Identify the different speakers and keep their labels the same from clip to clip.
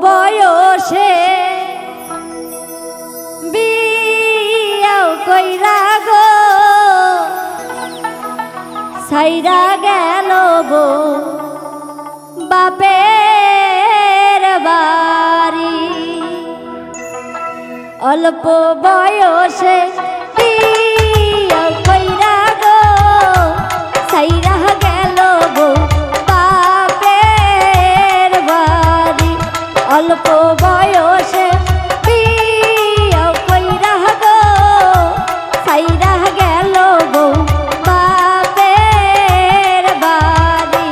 Speaker 1: বয়সে বিয়াও কইরা গো সাইরা গেল গো বাপের বাড়ি। অল্প বয়সে বিয়াও কইরা গো সাইরা গেল গো বাপের বাড়ি। অল্প বয়সে বিয়াও কইরা গো সাইরা গেল গো বাপের বাড়ি।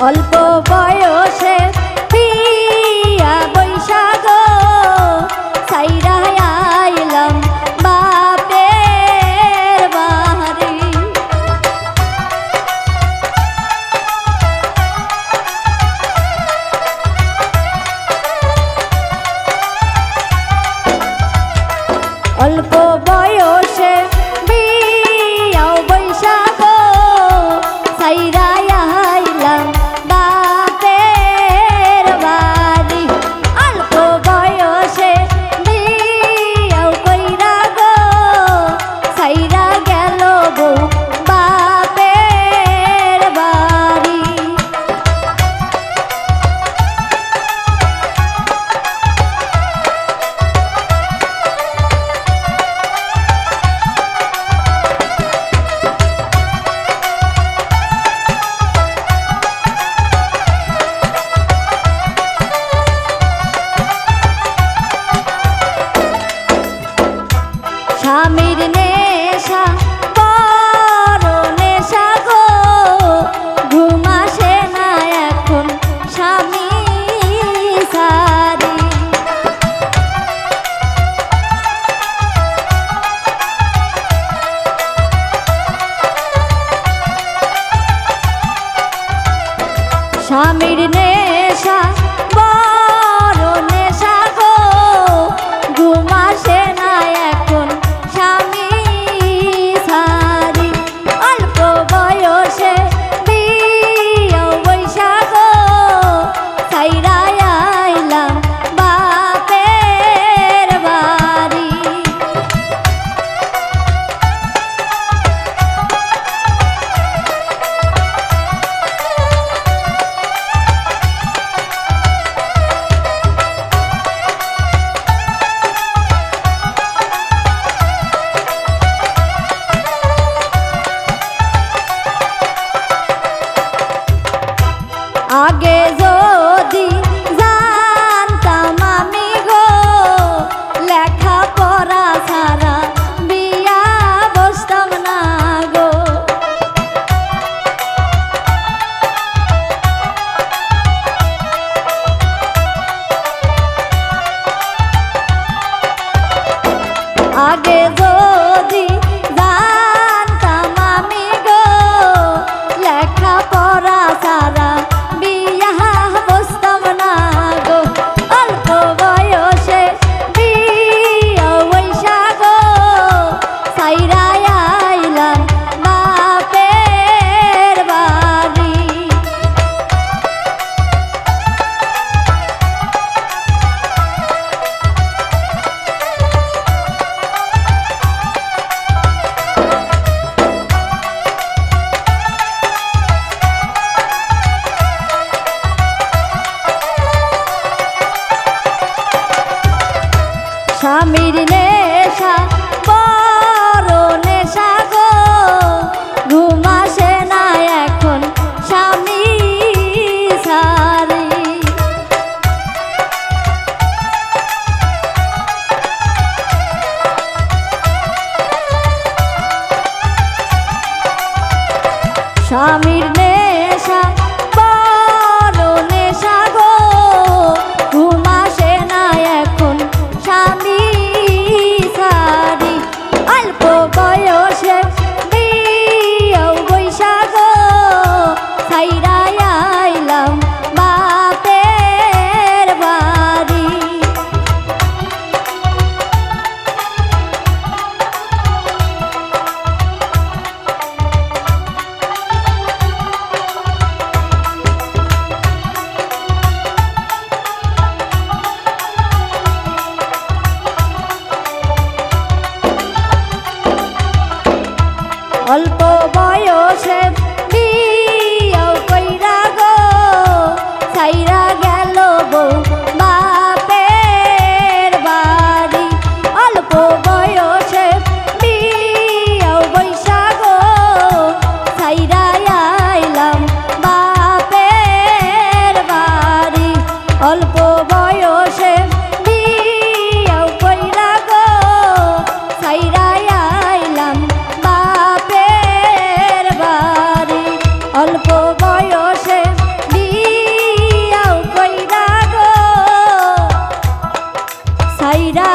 Speaker 1: অল্প বয়সে বিয়া বৈশা গো সাইরা আইলাম বাপের বাড়ি। অল্প বয়সে বিয়া বৈশা গো সাইরা আইলাম বাপের বাড়ি। অল্প বয়সে বিয়া কইরা গো সাইরা গেল গো বাপের বাড়ি। স্বামীর নেশা বড় নেশা গো ঘুম আসে না এখন স্বামী সারি। স্বামীর নেশা বড় নেশা গো ঘুম আসে না এখন স্বামী সারি। অল্প বয়সে বিয়া বৈশা গো সাইরা আইলাম বাপের বাড়ি। আগে যদি জানতাম আমি গো লেখা পড়া ছাড়া বিয়া বসতাম না গো। আগে যদি জানতাম আমি গো লেখা পড়া ছাড়া বিয়া বসতাম না গো। অল্প বয়সে বিয়া বৈশা গো সাইরা আইলাম বাপের বাড়ি। স্বামীর নেশা বড় নেশা গো ঘুম আসে না এখন স্বামী সারি। স্বামীর নেশা বড় নেশা গো ঘুম আসে না এখন স্বামী সারি। অল্প বয়সে অল্প বয়সে বিয়াও কইরা গো ছাইরা গেল বউ বাপের বাড়ি অল্প বয়সে বিয়াও বৈশা গো ছাইরা আইলাম বাপের বাড়ি অল্প বয়সে বিয়াও কইরা গো ছাইরা আইলাম বাপের বাড়ি অল্প বয়সে বিয়াও কইরা গো ছাইরা